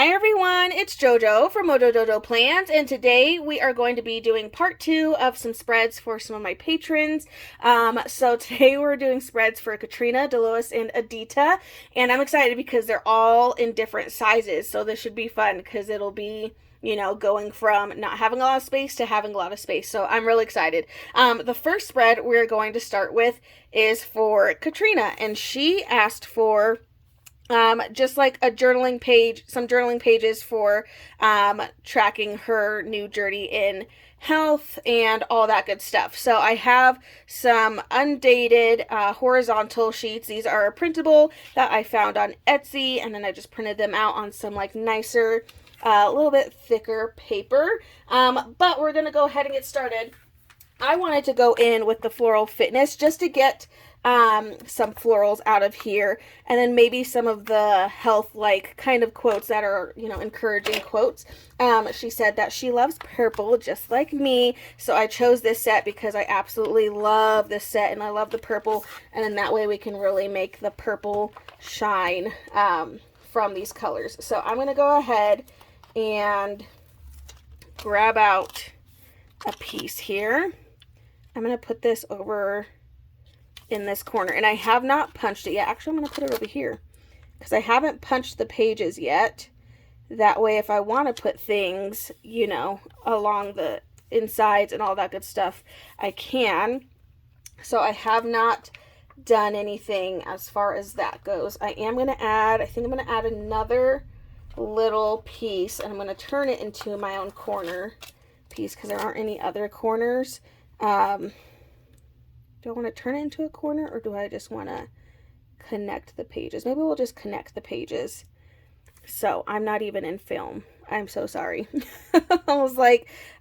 Hi everyone, it's JoJo from Mojo Dojo Plans, and today we are going to be doing part 2 of some spreads for some of my patrons. So today we're doing spreads for Katrina, Delois, and Adita, and I'm excited because they're all in different sizes, so this should be fun because it'll be, going from not having a lot of space to having a lot of space. So I'm really excited. The first spread we're going to start with is for Katrina, and she asked for just like a journaling page, some journaling pages for tracking her new journey in health and all that good stuff. So I have some undated horizontal sheets. These are printable that I found on Etsy, and then I just printed them out on some like nicer, a little bit thicker paper. But we're gonna go ahead and get started. I wanted to go in with the Floral Fitness just to get some florals out of here, and then maybe some of the health like kind of quotes that are, encouraging quotes. She said that she loves purple just like me, so I chose this set because I absolutely love this set and I love the purple, and then that way we can really make the purple shine from these colors. So I'm gonna go ahead and grab out a piece here. I'm gonna put this over in this corner, and I have not punched it yet. Actually, I'm going to put it over here because I haven't punched the pages yet. That way, if I want to put things, along the insides and all that good stuff, I can. So I have not done anything as far as that goes. I think I'm going to add another little piece, and I'm going to turn it into my own corner piece because there aren't any other corners. Do I want to turn it into a corner, or do I just want to connect the pages? Maybe we'll just connect the pages. So I'm not even in film. I'm so sorry. I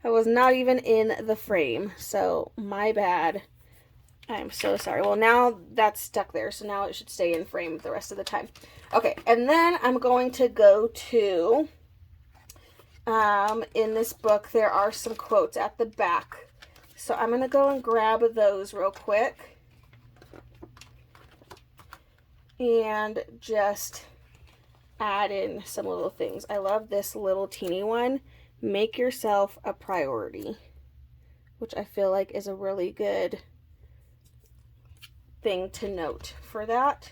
was not even in the frame. So my bad. I'm so sorry. Well, now that's stuck there. So now it should stay in frame the rest of the time. Okay. And then I'm going to go to, in this book, there are some quotes at the back. So I'm going to go and grab those real quick and just add in some little things. I love this little teeny one. Make yourself a priority, which I feel like is a really good thing to note for that.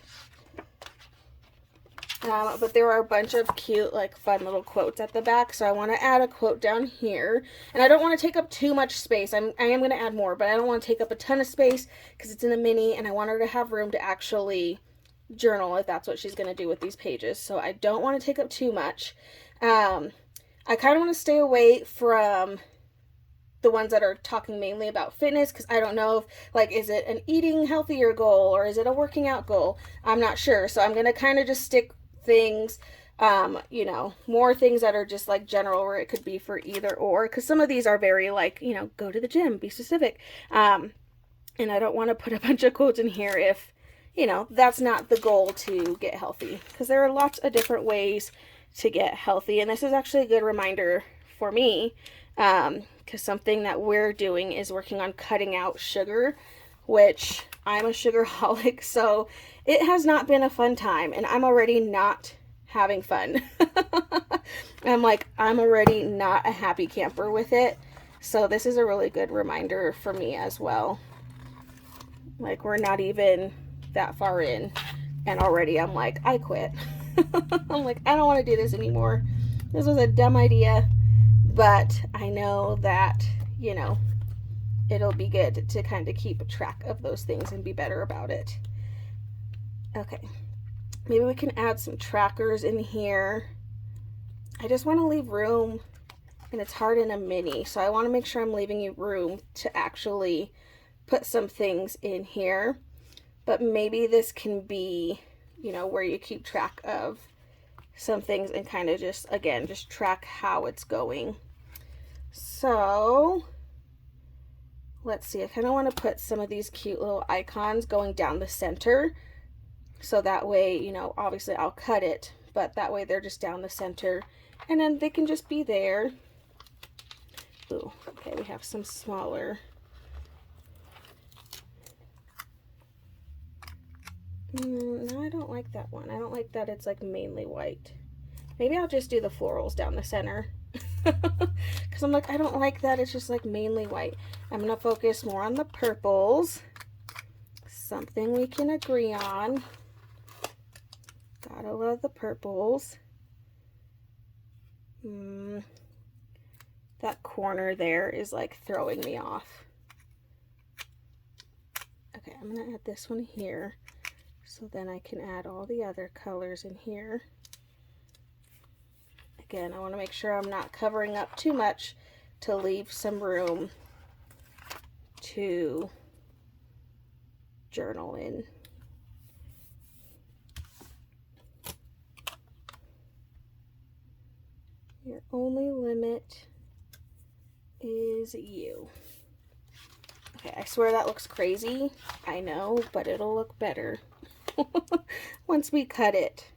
But there are a bunch of cute, like, fun little quotes at the back, so I want to add a quote down here. And I don't want to take up too much space. I am going to add more, but I don't want to take up a ton of space because it's in a mini, and I want her to have room to actually journal if that's what she's going to do with these pages. So I don't want to take up too much. I kind of want to stay away from the ones that are talking mainly about fitness, because I don't know if, like, is it an eating healthier goal or is it a working out goal? I'm not sure. So I'm going to kind of just stick things, more things that are just like general, where it could be for either or, because some of these are very like, go to the gym, be specific. And I don't want to put a bunch of quotes in here if, that's not the goal to get healthy, because there are lots of different ways to get healthy. And this is actually a good reminder for me, because something that we're doing is working on cutting out sugar, which I'm a sugarholic, so it has not been a fun time, and I'm already not having fun. I'm already not a happy camper with it, so this is a really good reminder for me as well. Like, we're not even that far in, and already I'm like, I quit. I'm like, I don't want to do this anymore. This was a dumb idea, but I know that, it'll be good to kind of keep track of those things and be better about it. Okay, maybe we can add some trackers in here. I just want to leave room, and it's hard in a mini, so I want to make sure I'm leaving you room to actually put some things in here. But maybe this can be, where you keep track of some things and kind of just track how it's going. So let's see, I kind of want to put some of these cute little icons going down the center. So that way, obviously I'll cut it, but that way they're just down the center, and then they can just be there. Ooh, okay, we have some smaller. No, I don't like that one. I don't like that it's like mainly white. Maybe I'll just do the florals down the center. Because I'm like, I don't like that. It's just like mainly white. I'm going to focus more on the purples. Something we can agree on. Gotta love the purples. That corner there is like throwing me off. Okay, I'm going to add this one here. So then I can add all the other colors in here. Again, I want to make sure I'm not covering up too much to leave some room to journal in. Your only limit is you. Okay, I swear that looks crazy. I know, but it'll look better once we cut it.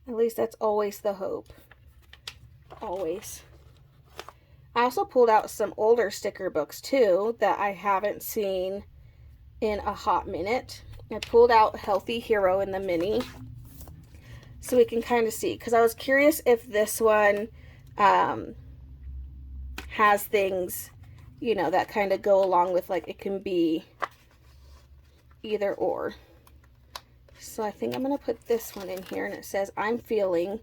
At least that's always the hope. Always. I also pulled out some older sticker books too that I haven't seen in a hot minute. I pulled out Healthy Hero in the mini so we can kind of see, because I was curious if this one has things, you know, that kind of go along with, like, it can be either or. So I think I'm going to put this one in here, and it says I'm feeling,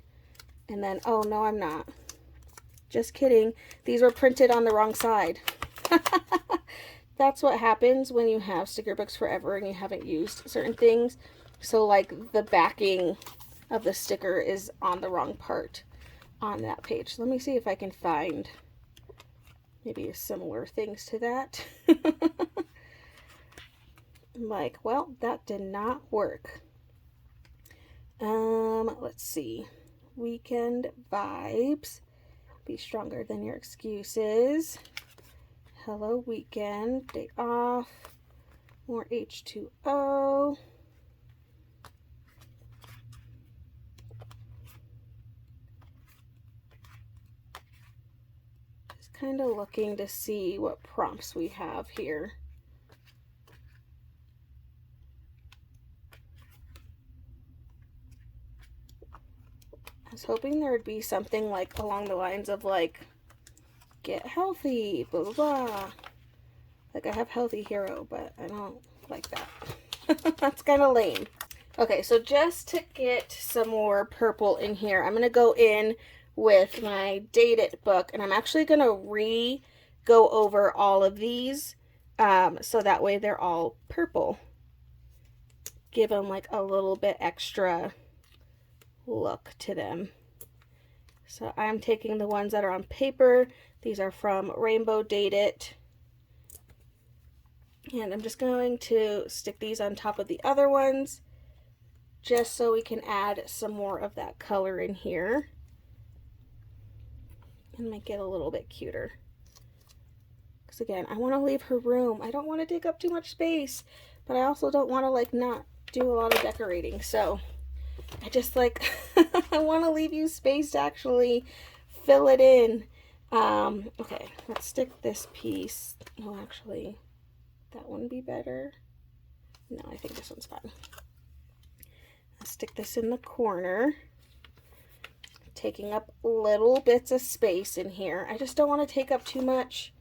and then, oh no, I'm not. Just kidding. These were printed on the wrong side. That's what happens when you have sticker books forever and you haven't used certain things. So like the backing of the sticker is on the wrong part on that page. So let me see if I can find maybe similar things to that. I'm like, well, that did not work. Let's see. Weekend vibes. Be stronger than your excuses. Hello weekend. Day off. More H2O. Just kind of looking to see what prompts we have here. I was hoping there would be something like along the lines of like, get healthy, blah, blah, blah. Like I have Healthy Hero, but I don't like that. That's kind of lame. Okay, so just to get some more purple in here, I'm going to go in with my Date It book, and I'm actually going to go over all of these so that way they're all purple. Give them like a little bit extra look to them. So I'm taking the ones that are on paper. These are from Rainbow Date It. And I'm just going to stick these on top of the other ones just so we can add some more of that color in here and make it a little bit cuter. Because again, I want to leave her room. I don't want to take up too much space, but I also don't want to like not do a lot of decorating. So I just like, I want to leave you space to actually fill it in. Okay, let's stick this piece. Oh, actually, that wouldn't be better. No, I think this one's fine. Let's stick this in the corner, taking up little bits of space in here. I just don't want to take up too much.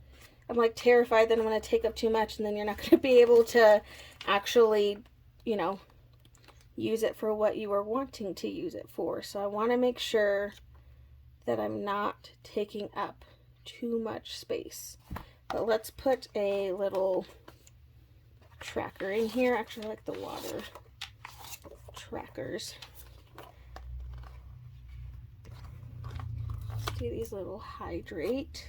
I'm like terrified that I'm going to take up too much and then you're not going to be able to actually, you know, use it for what you were wanting to use it for. So I want to make sure that I'm not taking up too much space. But let's put a little tracker in here. Actually, I like the water trackers. Let's do these little hydrate.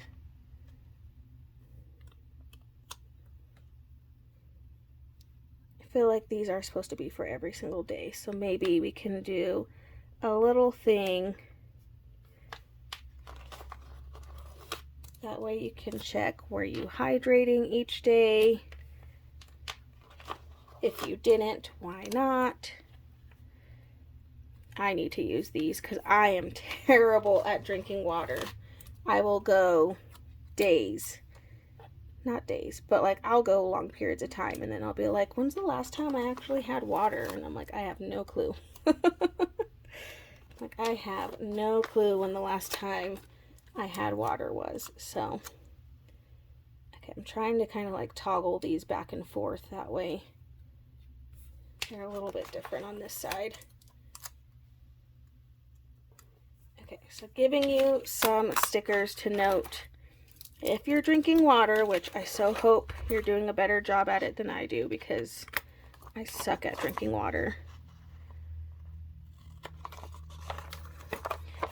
I feel like these are supposed to be for every single day, so maybe we can do a little thing. That way you can check, were you hydrating each day? If you didn't, why not? I need to use these because I am terrible at drinking water. I will go days. Not days, but like I'll go long periods of time and then I'll be like, when's the last time I actually had water? And I'm like, I have no clue. Like, I have no clue when the last time I had water was. So, okay, I'm trying to kind of like toggle these back and forth that way. They're a little bit different on this side. Okay, so giving you some stickers to note if you're drinking water, which I so hope you're doing a better job at it than I do, because I suck at drinking water.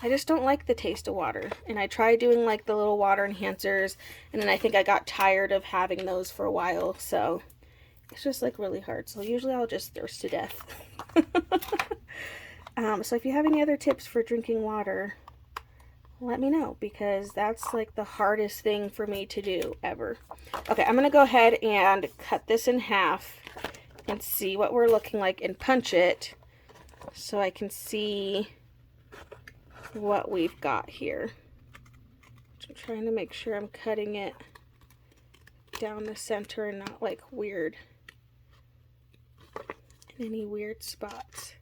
I just don't like the taste of water. And I tried doing like the little water enhancers, and then I think I got tired of having those for a while. So it's just like really hard. So usually I'll just thirst to death. So if you have any other tips for drinking water, let me know, because that's like the hardest thing for me to do ever. Okay, I'm gonna go ahead and cut this in half and see what we're looking like and punch it so I can see what we've got here. I'm trying to make sure I'm cutting it down the center and not like weird in any weird spots.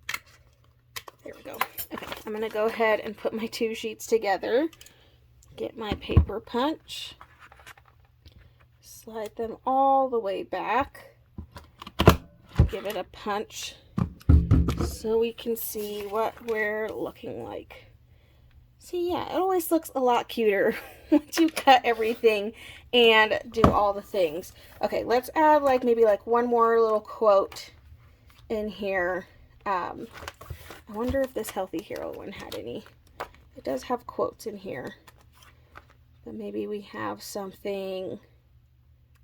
There we go. Okay, I'm gonna go ahead and put my two sheets together, get my paper punch, slide them all the way back, give it a punch so we can see what we're looking like. See, yeah, it always looks a lot cuter once you cut everything and do all the things. Okay, let's add like maybe like one more little quote in here. I wonder if this Healthy Hero one had any. It does have quotes in here, but maybe we have something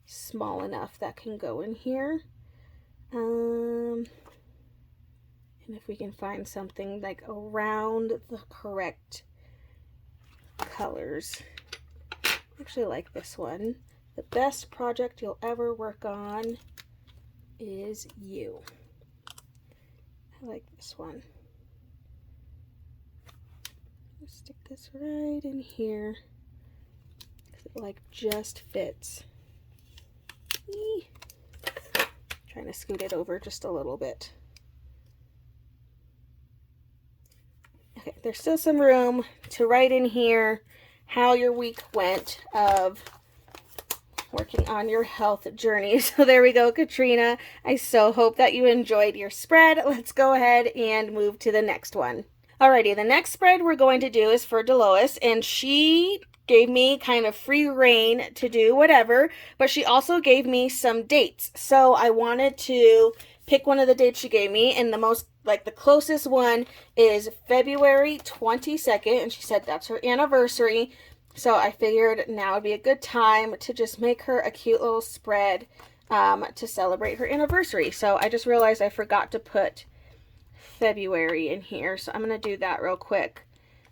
small enough that can go in here. And if we can find something like around the correct colors. I actually like this one. The best project you'll ever work on is you. I like this one. Stick this right in here because it like just fits. Eee. Trying to scoot it over just a little bit. Okay, there's still some room to write in here how your week went of working on your health journey. So there we go, Katrina. I so hope that you enjoyed your spread. Let's go ahead and move to the next one. Alrighty, the next spread we're going to do is for Delois, and she gave me kind of free reign to do whatever, but she also gave me some dates. So I wanted to pick one of the dates she gave me, and the closest one is February 22nd, and she said that's her anniversary. So I figured now would be a good time to just make her a cute little spread to celebrate her anniversary. So I just realized I forgot to put February in here, so I'm going to do that real quick,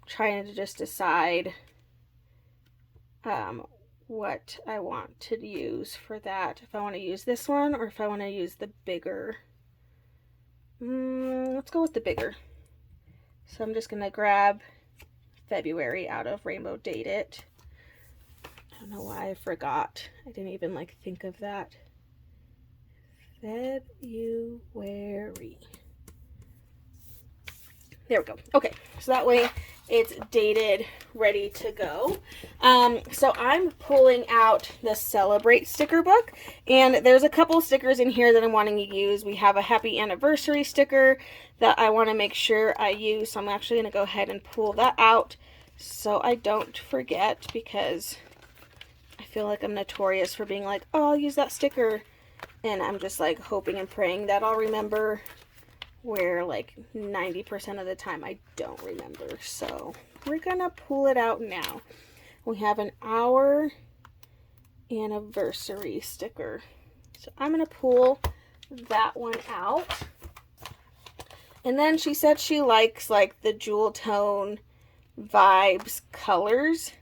trying to just decide what I want to use for that, if I want to use this one or if I want to use the bigger. Let's go with the bigger. So I'm just going to grab February out of Rainbow Date It. I don't know why I forgot. I didn't even like think of that. February. There we go. Okay, so that way it's dated, ready to go. So I'm pulling out the Celebrate sticker book, and there's a couple stickers in here that I'm wanting to use. We have a happy anniversary sticker that I want to make sure I use, so I'm actually going to go ahead and pull that out so I don't forget, because I feel like I'm notorious for being like, oh, I'll use that sticker, and I'm just like hoping and praying that I'll remember, where like 90% of the time I don't remember. So we're gonna pull it out now. We have an our anniversary sticker, so I'm gonna pull that one out. And then she said she likes like the jewel tone vibes colors,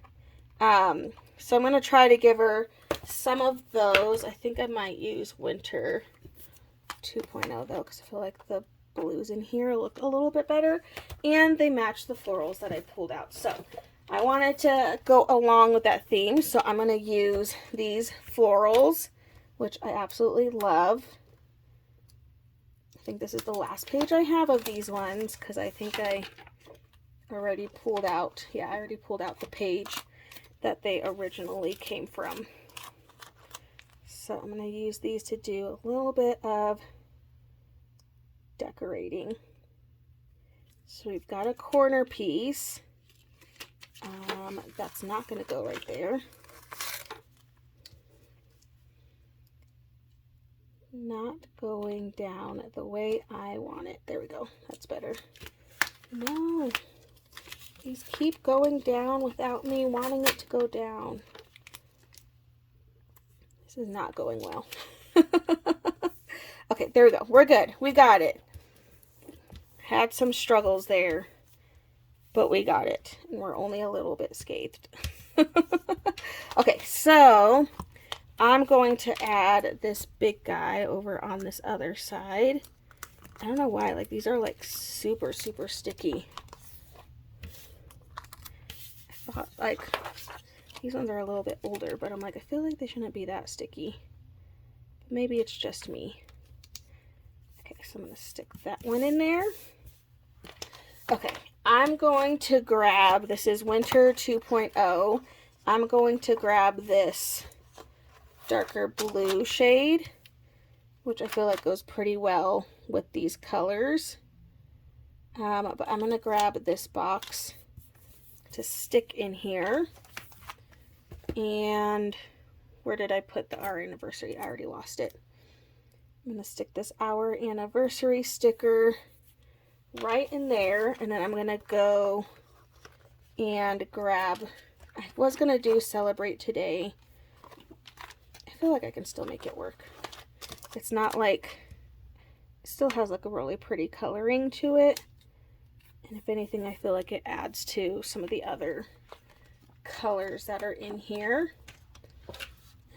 so I'm gonna try to give her some of those. I think I might use Winter 2.0 though, because I feel like the blues in here look a little bit better, and they match the florals that I pulled out. So I wanted to go along with that theme, so I'm going to use these florals, which I absolutely love. I think this is the last page I have of these ones, because I think I already pulled out. Yeah, I already pulled out the page that they originally came from. So I'm going to use these to do a little bit of decorating. So we've got a corner piece. That's not going to go right there. Not going down the way I want it. There we go. That's better. No. These keep going down without me wanting it to go down. This is not going well. Okay, there we go. We're good. We got it. Had some struggles there, but we got it. And we're only a little bit scathed. Okay, so I'm going to add this big guy over on this other side. I don't know why, like these are like super, super sticky. I thought like these ones are a little bit older, but I'm like, I feel like they shouldn't be that sticky. But maybe it's just me. Okay, so I'm going to stick that one in there. Okay, I'm going to grab, this is Winter 2.0. I'm going to grab this darker blue shade, which I feel like goes pretty well with these colors. But I'm going to grab this box to stick in here. And where did I put our anniversary? I already lost it. I'm going to stick this our anniversary sticker right in there. And then I'm going to go and grab, I was going to do celebrate today. I feel like I can still make it work. It's not like, it still has like a really pretty coloring to it. And if anything, I feel like it adds to some of the other colors that are in here.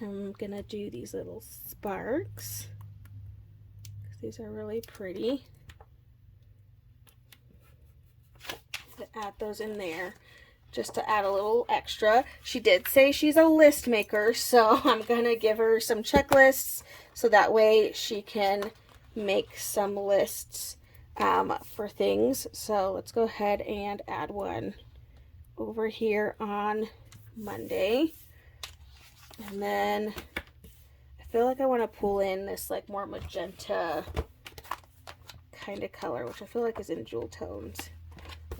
I'm gonna do these little sparks because these are really pretty. Add those in there just to add a little extra. She did say she's a list maker, so I'm gonna give her some checklists so that way she can make some lists for things. So let's go ahead and add one over here on Monday. And then I feel like I want to pull in this like more magenta kind of color, which I feel like is in jewel tones.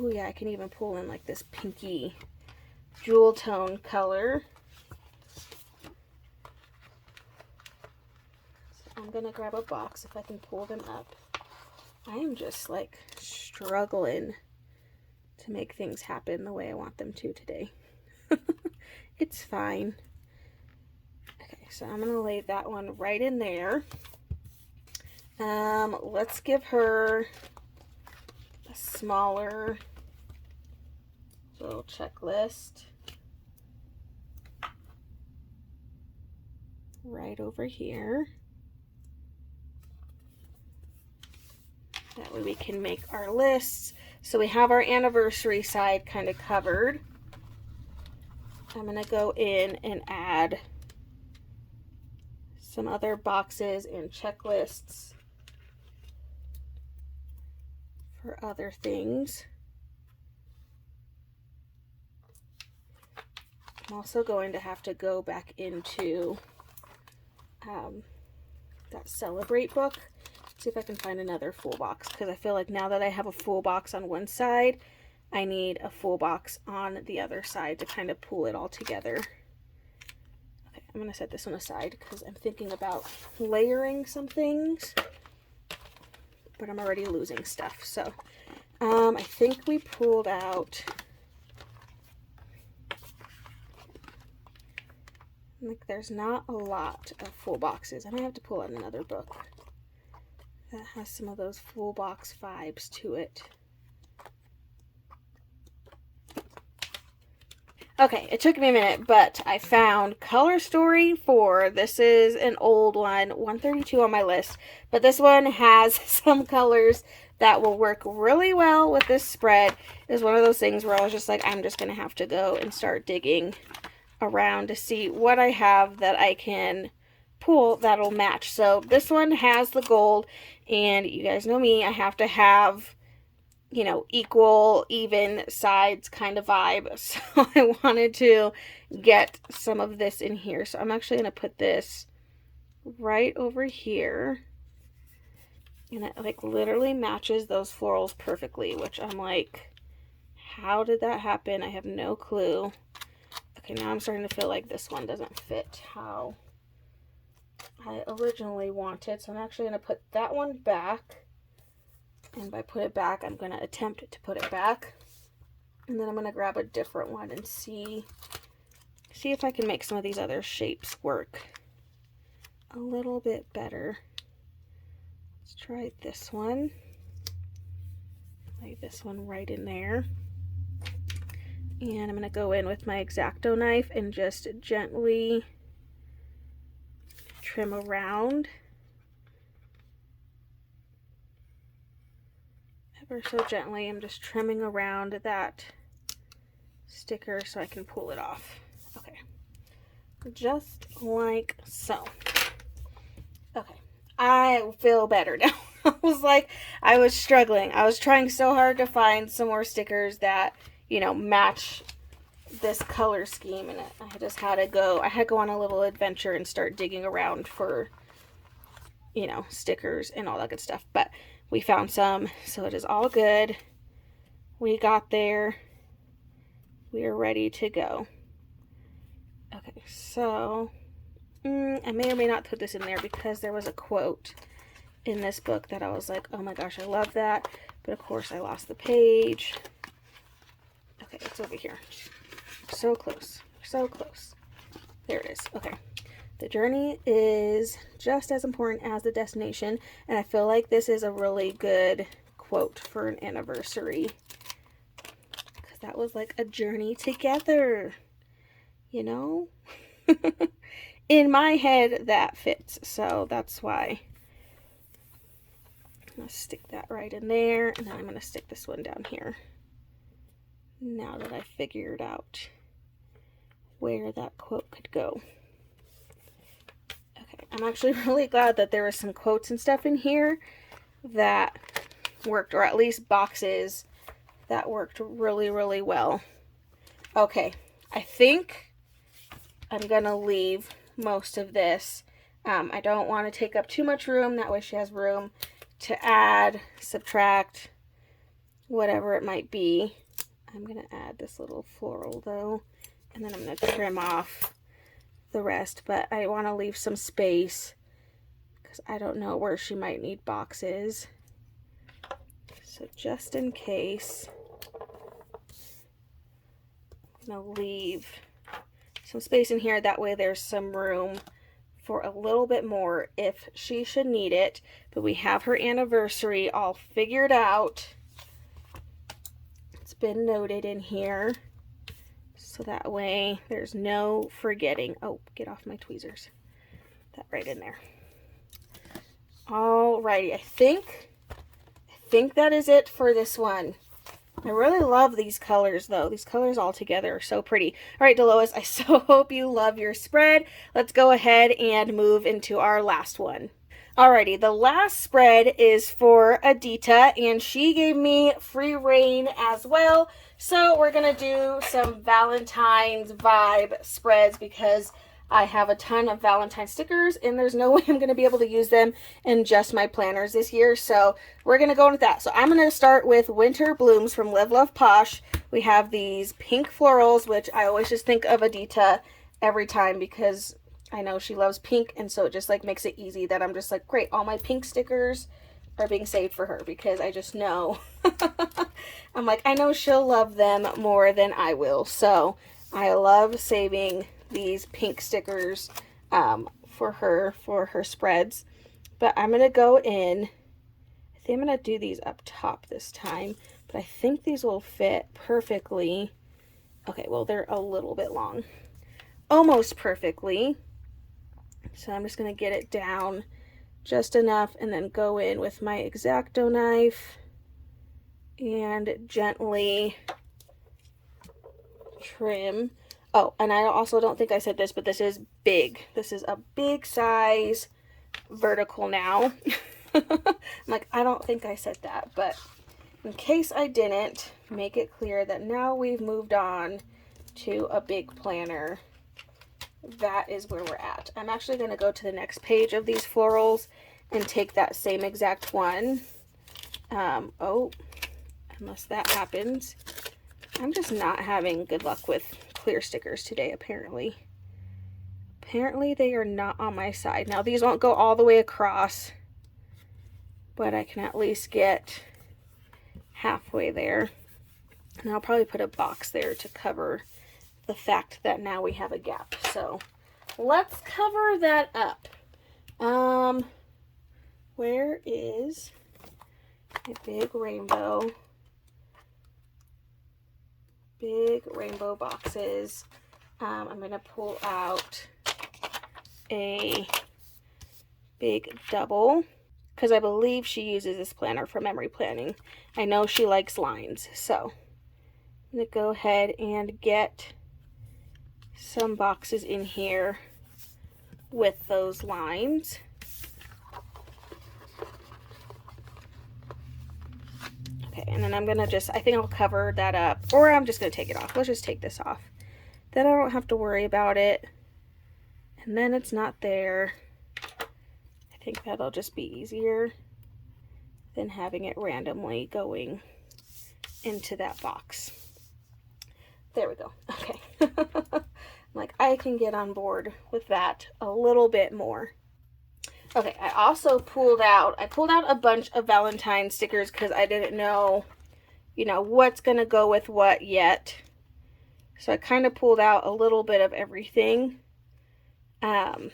Oh yeah, I can even pull in like this pinky jewel tone color. So I'm gonna grab a box if I can pull them up. I am just like struggling to make things happen the way I want them to today. It's fine. Okay, so I'm gonna lay that one right in there. Let's give her a smaller little checklist right over here. That way we can make our lists. So we have our anniversary side kind of covered. I'm going to go in and add some other boxes and checklists for other things. I'm also going to have to go back into that Celebrate book. See if I can find another full box, because I feel like now that I have a full box on one side, I need a full box on the other side to kind of pull it all together. Okay, I'm going to set this one aside because I'm thinking about layering some things, but I'm already losing stuff. So I think we pulled out, like, there's not a lot of full boxes. I might have to pull out another book that has some of those full box vibes to it. Okay, it took me a minute, but I found Color Story 4. This is an old one, 132 on my list, but this one has some colors that will work really well with this spread. It's one of those things where I was just like, I'm just going to have to go and start digging around to see what I have that I can pull that'll match. So this one has the gold, and you guys know me, I have to have you know, equal, even sides kind of vibe. So I wanted to get some of this in here. So I'm actually going to put this right over here. And it like literally matches those florals perfectly, which I'm like, how did that happen? I have no clue. Okay, now I'm starting to feel like this one doesn't fit how I originally wanted. So I'm actually going to put that one back. And by put it back, I'm going to attempt to put it back. And then I'm going to grab a different one and see if I can make some of these other shapes work a little bit better. Let's try this one. Lay this one right in there. And I'm going to go in with my X-Acto knife and just gently trim around. Ever so gently, I'm just trimming around that sticker so I can pull it off. Okay, just like so. Okay, I feel better now. I was struggling. I was trying so hard to find some more stickers that, you know, match this color scheme, and I just had to go on a little adventure and start digging around for, you know, stickers and all that good stuff. But we found some, so it is all good. We got there. We are ready to go. Okay, so I may or may not put this in there because there was a quote in this book that I was like, oh my gosh, I love that. But of course I lost the page. Okay, it's over here. So close, so close. There it is. Okay. The journey is just as important as the destination, and I feel like this is a really good quote for an anniversary, because that was like a journey together, you know? In my head, that fits, so that's why. I'm going to stick that right in there, and then I'm going to stick this one down here, now that I figured out where that quote could go. I'm actually really glad that there was some quotes and stuff in here that worked, or at least boxes that worked really, really well. Okay, I think I'm gonna leave most of this. I don't want to take up too much room. That way she has room to add, subtract, whatever it might be. I'm gonna add this little floral though, and then I'm gonna trim off the rest, but I want to leave some space because I don't know where she might need boxes. So just in case, I'm going to leave some space in here. That way there's some room for a little bit more if she should need it. But we have her anniversary all figured out. It's been noted in here. So that way there's no forgetting. Oh, get off my tweezers. That right in there. Alrighty, I think that is it for this one. I really love these colors though. These colors all together are so pretty. Alright, Delois, I so hope you love your spread. Let's go ahead and move into our last one. Alrighty, the last spread is for Adita, and she gave me free reign as well. So we're going to do some Valentine's vibe spreads because I have a ton of Valentine stickers and there's no way I'm going to be able to use them in just my planners this year. So we're going to go with that. So I'm going to start with Winter Blooms from Live Love Posh. We have these pink florals, which I always just think of Adita every time because I know she loves pink, and so it just like makes it easy that I'm just like, great, all my pink stickers are being saved for her because I just know. I'm like, I know she'll love them more than I will. So I love saving these pink stickers for her spreads. But I'm going to go in. I think I'm going to do these up top this time. But I think these will fit perfectly. Okay, well, they're a little bit long. Almost perfectly. So I'm just going to get it down just enough and then go in with my X-Acto knife and gently trim. Oh, and I also don't think I said this, but this is big. This is a big size vertical now. I'm like, I don't think I said that, but in case I didn't make it clear that now we've moved on to a big planner, that is where we're at. I'm actually going to go to the next page of these florals and take that same exact one. Oh, unless that happens. I'm just not having good luck with clear stickers today, apparently. Apparently they are not on my side. Now these won't go all the way across, but I can at least get halfway there. And I'll probably put a box there to cover the fact that now we have a gap. So let's cover that up. Where is a big rainbow? Big rainbow boxes. I'm going to pull out a big double because I believe she uses this planner for memory planning. I know she likes lines, so I'm going to go ahead and get some boxes in here with those lines. Okay, and then I'm gonna I think I'll cover that up, or I'm just gonna take it off. Let's just take this off. Then I don't have to worry about it. And then it's not there. I think that'll just be easier than having it randomly going into that box. There we go. Okay. Like, I can get on board with that a little bit more. Okay, I also pulled out a bunch of Valentine stickers because I didn't know, what's going to go with what yet. So I kind of pulled out a little bit of everything. But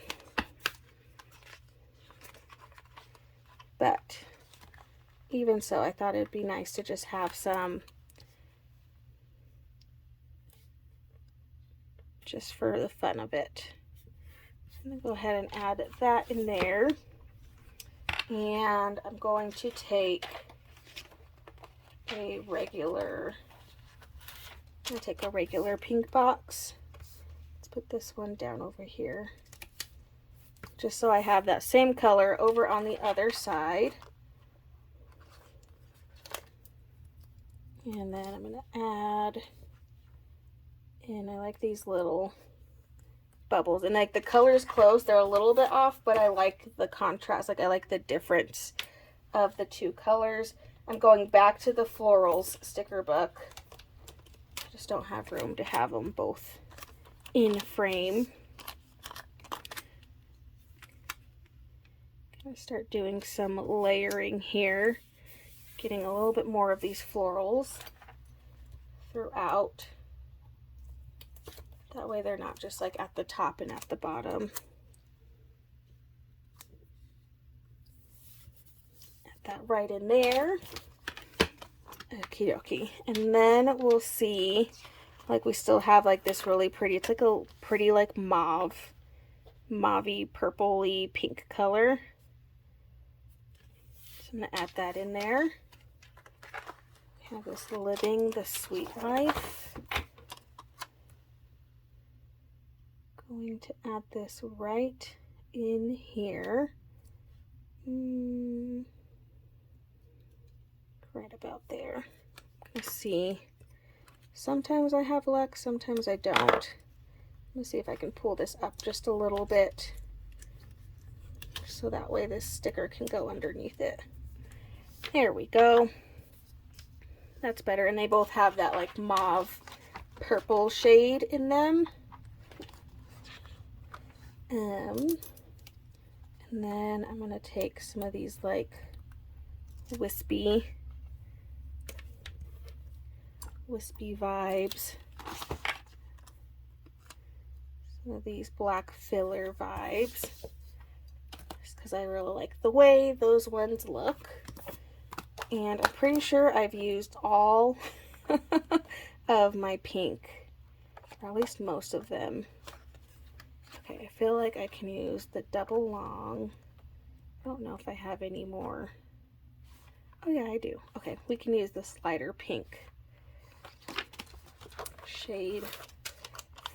even so, I thought it'd be nice to just have some just for the fun of it. I'm going to go ahead and add that in there. And I'm going to take a regular pink box. Let's put this one down over here. Just so I have that same color over on the other side. And then I'm going to add, and I like these little bubbles, and like the colors close, they're a little bit off, but I like the contrast. Like, I like the difference of the two colors. I'm going back to the florals sticker book. I just don't have room to have them both in frame. Gonna start doing some layering here, getting a little bit more of these florals throughout. That way they're not just like at the top and at the bottom. Add that right in there. Okie dokie. And then we'll see, like, we still have like this really pretty, it's like a pretty like mauvey, purpley pink color. So I'm going to add that in there. Have this Living the Sweet Life. Going to add this right in here. Right about there. Let's see. Sometimes I have luck, sometimes I don't. Let's see if I can pull this up just a little bit, so that way this sticker can go underneath it. There we go. That's better. And they both have that like mauve purple shade in them. And then I'm going to take some of these like wispy vibes. Some of these black filler vibes. Just because I really like the way those ones look. And I'm pretty sure I've used all of my pink, or at least most of them. Okay, I feel like I can use the double long. I don't know if I have any more. Oh yeah, I do. Okay, we can use this lighter pink shade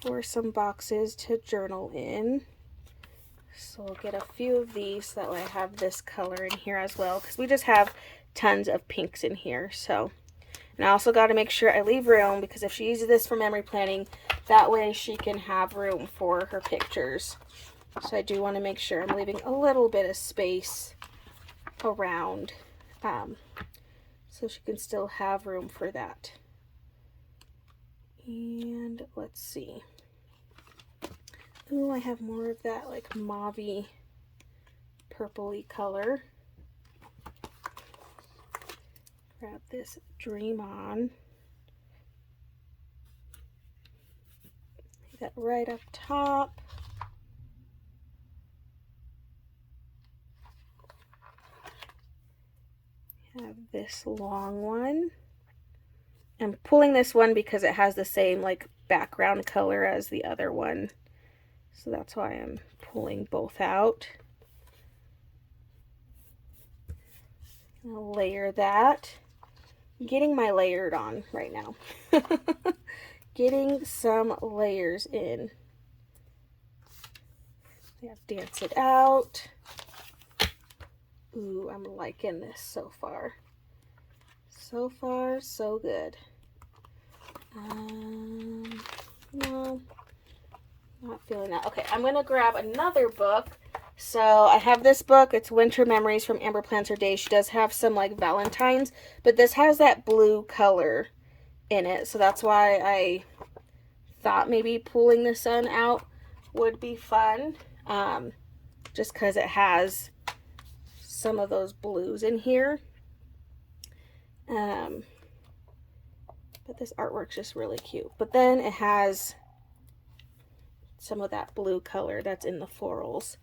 for some boxes to journal in. So we'll get a few of these so that way I have this color in here as well, because we just have tons of pinks in here. So, and I also got to make sure I leave room, because if she uses this for memory planning, that way she can have room for her pictures. So I do want to make sure I'm leaving a little bit of space around, so she can still have room for that. And let's see. Ooh, I have more of that like mauve-y, purpley color. Grab this Dream On. Lay that right up top. Have this long one. I'm pulling this one because it has the same like background color as the other one. So that's why I'm pulling both out. I'll layer that. I'm getting my layered on right now. Getting some layers in. Yeah, dance it out. Ooh, I'm liking this so far. So far, so good. No, not feeling that. Okay, I'm gonna grab another book. So I have this book. It's Winter Memories from Amber Plans Her Day. She does have some like Valentines, but this has that blue color in it. So that's why I thought maybe pulling the sun out would be fun. Just because it has some of those blues in here. But this artwork's just really cute. But then it has some of that blue color that's in the florals,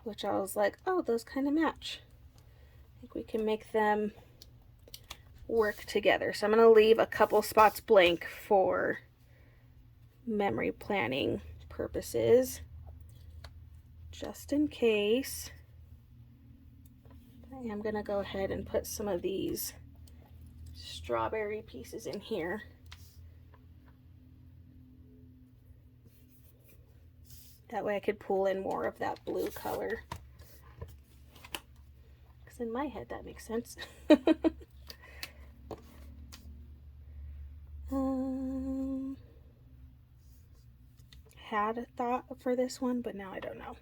which I was like, oh, those kind of match. I think we can make them work together. So I'm going to leave a couple spots blank for memory planning purposes, just in case. I am going to go ahead and put some of these strawberry pieces in here. That way I could pull in more of that blue color. Because in my head that makes sense. Had a thought for this one, but now I don't know.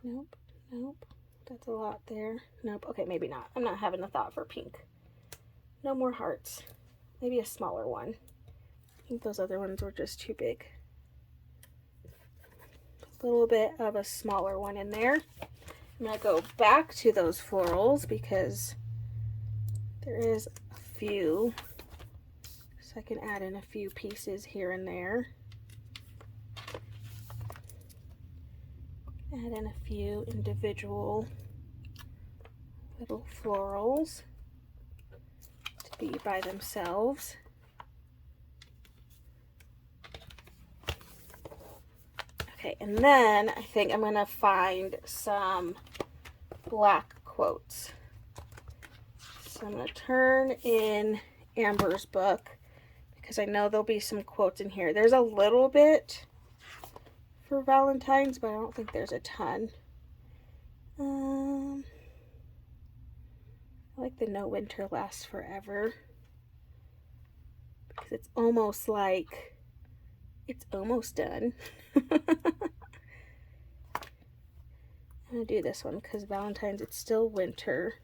Nope, nope. That's a lot there. Nope. Okay, maybe not. I'm not having a thought for pink. No more hearts. Maybe a smaller one. I think those other ones were just too big. A little bit of a smaller one in there. I'm going to go back to those florals because there is a few. So I can add in a few pieces here and there. Add in a few individual little florals to be by themselves. Okay, and then I think I'm going to find some black quotes. So I'm going to turn in Amber's book because I know there'll be some quotes in here. There's a little bit for Valentine's, but I don't think there's a ton. I like the No Winter Lasts Forever because it's almost like it's almost done. I'm gonna do this one because Valentine's, it's still winter.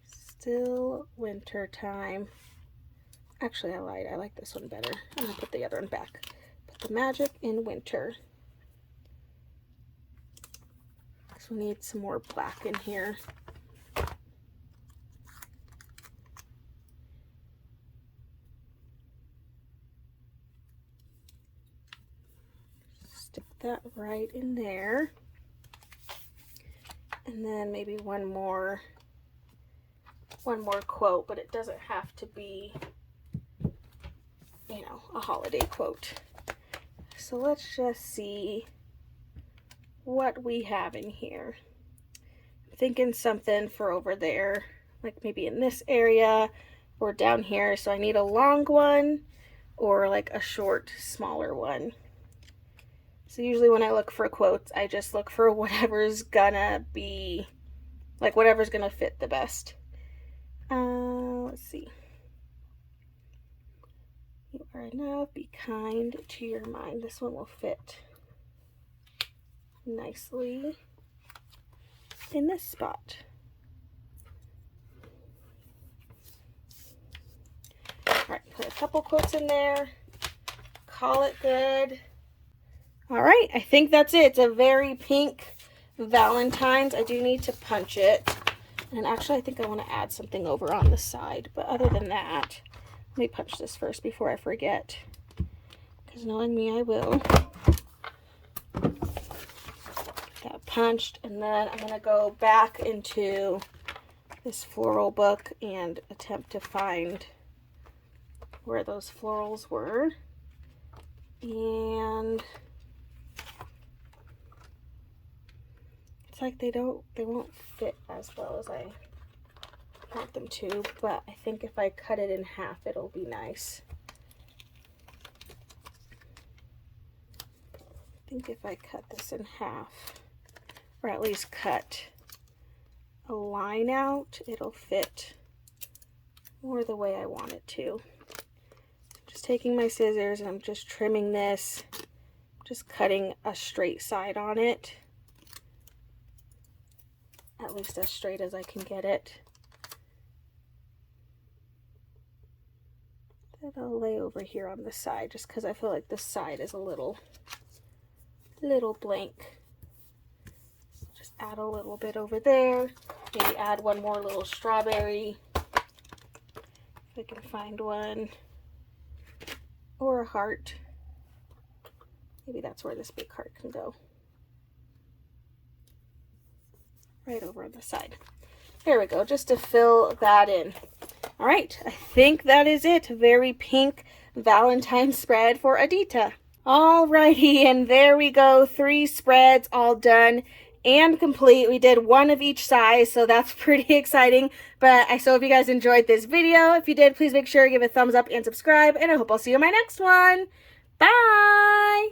Still winter time. Actually, I lied. I like this one better. I'm gonna put the other one back. Put the magic in winter. So we need some more black in here. Stick that right in there. And then maybe one more quote, but it doesn't have to be, you know, a holiday quote. So let's just see what we have in here. I'm thinking something for over there, like maybe in this area or down here. So I need a long one or like a short, smaller one. So usually when I look for quotes, I just look for whatever's gonna be, like whatever's gonna fit the best. Let's see. You are enough, be kind to your mind. This one will fit nicely in this spot. All right, put a couple quotes in there. Call it good. All right, I think that's it. It's a very pink Valentine's. I do need to punch it. And actually, I think I want to add something over on the side. But other than that, let me punch this first before I forget. Because knowing me, I will. That punched. And then I'm going to go back into this floral book and attempt to find where those florals were. And it's like they won't fit as well as I want them to, but I think if I cut it in half, it'll be nice. I think if I cut this in half, or at least cut a line out, it'll fit more the way I want it to. Just taking my scissors and I'm just trimming this, just cutting a straight side on it, at least as straight as I can get it. Then I'll lay over here on the side just because I feel like this side is a little blank. Just add a little bit over there, maybe add one more little strawberry if I can find one. Or a heart. Maybe that's where this big heart can go. Right over on the side. There we go, just to fill that in. All right, I think that is it. Very pink Valentine spread for Adita. Alrighty, and there we go. 3 spreads all done and complete. We did one of each size, so that's pretty exciting. But I so hope you guys enjoyed this video. If you did, please make sure to give a thumbs up and subscribe, and I hope I'll see you in my next one. Bye!